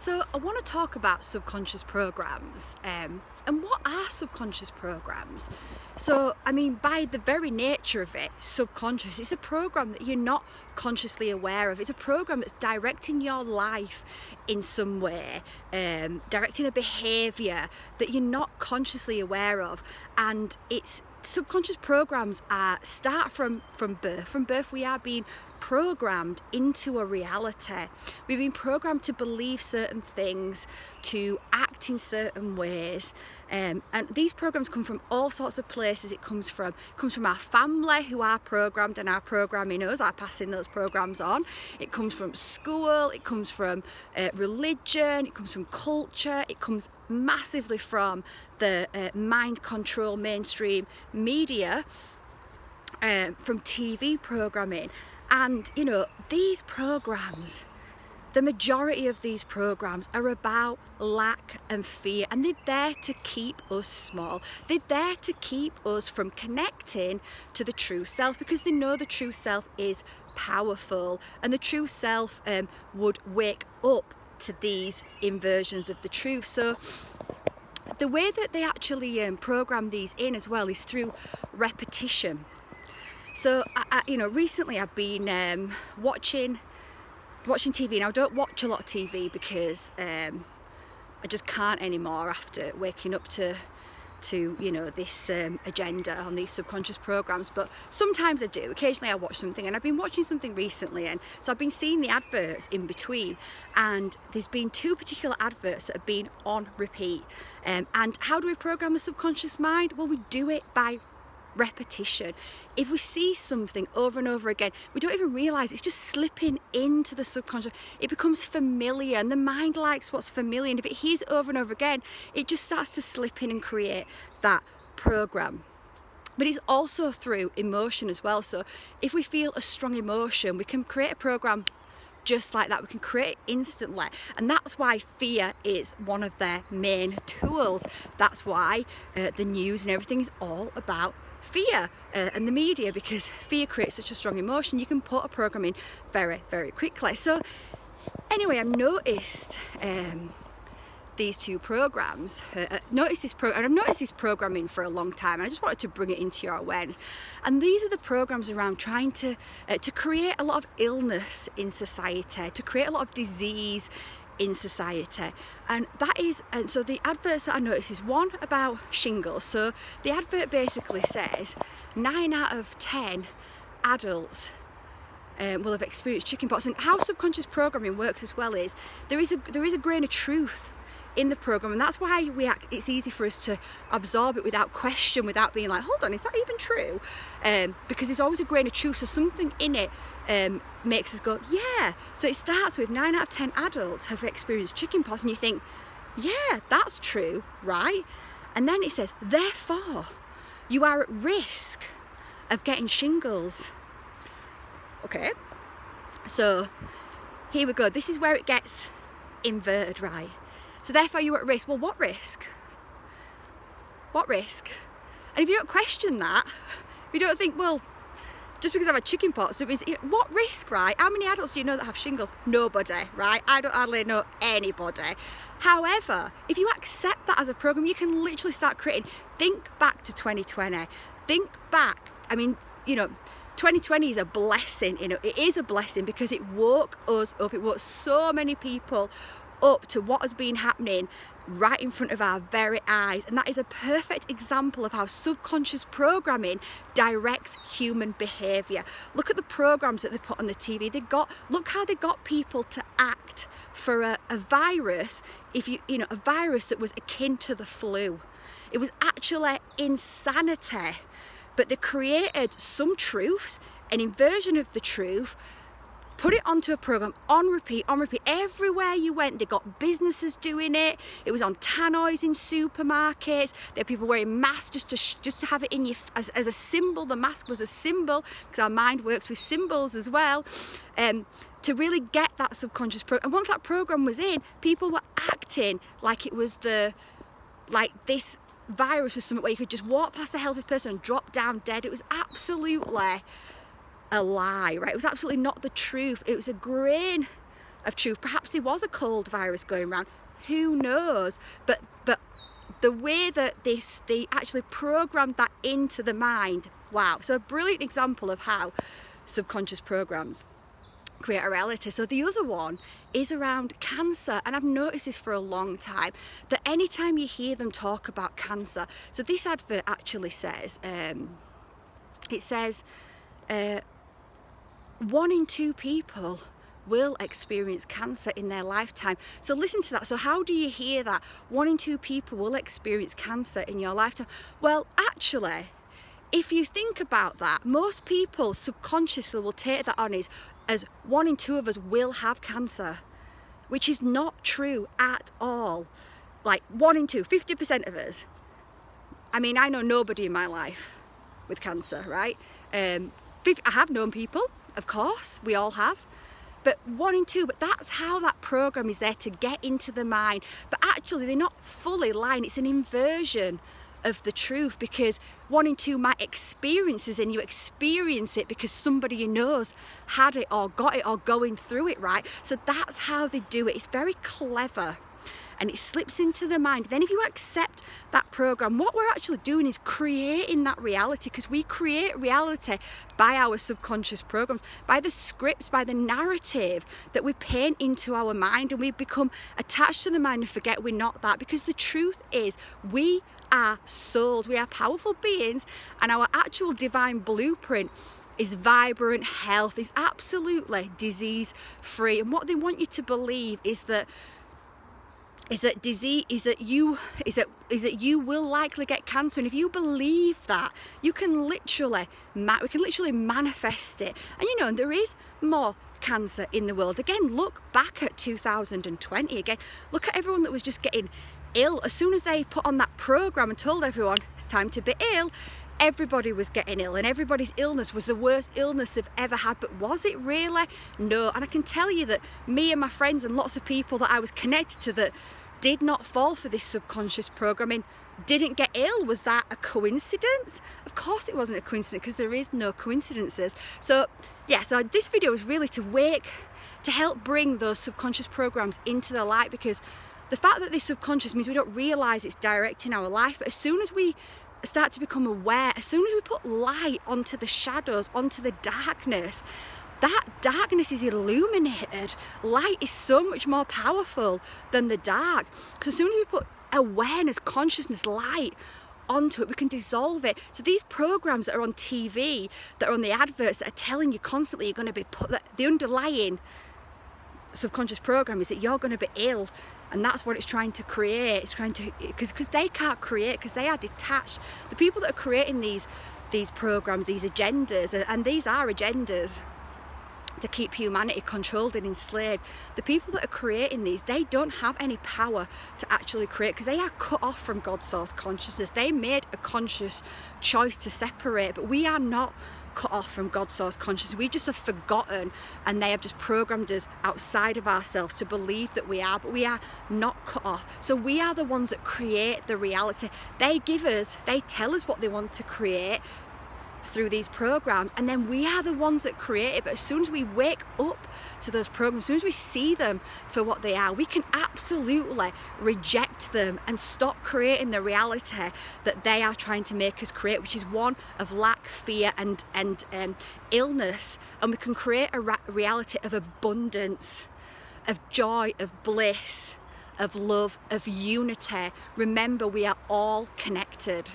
So I want to talk about subconscious programs, and what are subconscious programs? So, I mean, by the very nature of it, subconscious, it's a program that you're not consciously aware of. It's a program that's directing your life in some way, directing a behaviour that you're not consciously aware of. And it's subconscious programs start from birth. From birth, we are being programmed into a reality. We've been programmed to believe certain things, to act in certain ways, and these programs come from all sorts of places. It comes from our family, who are programmed and are programming us, are passing those programs on. It comes from school, it comes from religion, it comes from culture, it comes massively from the mind control mainstream media, from TV programming. And, you know, these programs, the majority of these programs are about lack and fear, and they're there to keep us small. They're there to keep us from connecting to the true self, because they know the true self is powerful, and the true self would wake up to these inversions of the truth. So the way that they actually program these in as well is through repetition. So, recently I've been watching TV. Now, I don't watch a lot of TV because I just can't anymore after waking up to this agenda on these subconscious programs. But sometimes I do. Occasionally I watch something, and I've been watching something recently, and so I've been seeing the adverts in between, and there's been two particular adverts that have been on repeat. And how do we program the subconscious mind? Well, we do it by repetition. If we see something over and over again, we don't even realize it's just slipping into the subconscious. It becomes familiar, and the mind likes what's familiar, and if it hears it over and over again, it just starts to slip in and create that program. But it's also through emotion as well. So if we feel a strong emotion, we can create a program just like that. We can create it instantly, and that's why fear is one of their main tools. That's why the news and everything is all about fear, and the media, because fear creates such a strong emotion. You can put a program in very, very quickly. So anyway, I've noticed these two programs. I've noticed this programming for a long time, and I just wanted to bring it into your awareness. And these are the programs around trying to create a lot of illness in society, to create a lot of disease in society. And so the adverts that I noticed is one about shingles. So the advert basically says 9 out of 10 adults will have experienced chickenpox. And how subconscious programming works as well is there is a grain of truth in the program, and that's why it's easy for us to absorb it without question, without being like, hold on, is that even true? Because there's always a grain of truth, so something in it makes us go, yeah. So it starts with 9 out of 10 adults have experienced chickenpox, and you think, yeah, that's true, right? And then it says, therefore, you are at risk of getting shingles. Okay, so here we go. This is where it gets inverted, right? So therefore you're at risk. Well, what risk? What risk? And if you don't question that, if you don't think, well, just because I've had chickenpox, what risk, right? How many adults do you know that have shingles? Nobody, right? I don't hardly know anybody. However, if you accept that as a program, you can literally start creating. Think back to 2020. Think back. I mean, 2020 is a blessing. It is a blessing because it woke us up. It woke so many people up to what has been happening right in front of our very eyes, and that is a perfect example of how subconscious programming directs human behaviour. Look at the programs that they put on the TV. Look how they got people to act for a virus. A virus that was akin to the flu. It was actually insanity, but they created some truths, an inversion of the truth, put it onto a program on repeat. Everywhere you went, they got businesses doing it. It was on tannoys in supermarkets. There were people wearing masks just to have it in as a symbol. The mask was a symbol, because our mind works with symbols as well. To really get that subconscious program. And once that program was in, people were acting like it was this virus was something where you could just walk past a healthy person and drop down dead. It was absolutely a lie, right? It was absolutely not the truth. It was a grain of truth. Perhaps there was a cold virus going around. Who knows? But the way that they actually programmed that into the mind. Wow. So a brilliant example of how subconscious programs create a reality. So the other one is around cancer, and I've noticed this for a long time, that anytime you hear them talk about cancer, so this advert actually says, it says 1 in 2 people will experience cancer in their lifetime. So listen to that. So how do you hear that? 1 in 2 people will experience cancer in your lifetime. Well, actually, if you think about that, most people subconsciously will take that on as 1 in 2 of us will have cancer, which is not true at all. Like 1 in 2, 50% of us. I mean, I know nobody in my life with cancer, right? I have known people, of course, we all have. But 1 in 2, but that's how that program is there to get into the mind. But actually, they're not fully lying. It's an inversion of the truth, because 1 in 2 might experience it, and you experience it because somebody you know's had it or got it or going through it, right? So that's how they do it. It's very clever. And it slips into the mind. Then if you accept that program, what we're actually doing is creating that reality, because we create reality by our subconscious programs, by the scripts, by the narrative that we paint into our mind, and we become attached to the mind and forget we're not that. Because the truth is, we are souls, we are powerful beings, and our actual divine blueprint is vibrant health, is absolutely disease free. And what they want you to believe is that you will likely get cancer, and if you believe that, we can literally manifest it. And you know, there is more cancer in the world. Again, look back at 2020. Again, look at everyone that was just getting ill. As soon as they put on that program and told everyone it's time to be ill, everybody was getting ill, and everybody's illness was the worst illness they've ever had. But was it really? No. And I can tell you that me and my friends and lots of people that I was connected to that did not fall for this subconscious programming didn't get ill. Was that a coincidence? Of course it wasn't a coincidence, because there is no coincidences. So yeah, so this video is really to help bring those subconscious programs into the light, because the fact that this subconscious means we don't realize it's directing our life. But as soon as we start to become aware, as soon as we put light onto the shadows, onto the darkness, that darkness is illuminated. Light is so much more powerful than the dark. So as soon as we put awareness, consciousness, light onto it, we can dissolve it. So these programs that are on TV, that are on the adverts, that are telling you constantly you're going to be the underlying subconscious program is that you're going to be ill. And that's what it's trying to create. It's trying to, because they can't create, because they are detached. The people that are creating these programs, these agendas, and these are agendas to keep humanity controlled and enslaved. The people that are creating these, they don't have any power to actually create, because they are cut off from God's source consciousness. They made a conscious choice to separate, but we are not cut off from God's source consciousness. We just have forgotten, and they have just programmed us outside of ourselves to believe that we are, but we are not cut off. So we are the ones that create the reality. They tell us what they want to create through these programs, and then we are the ones that create it. But as soon as we wake up to those programs, as soon as we see them for what they are, we can absolutely reject them and stop creating the reality that they are trying to make us create, which is one of lack, fear and illness. And we can create a reality of abundance, of joy, of bliss, of love, of unity. Remember, we are all connected.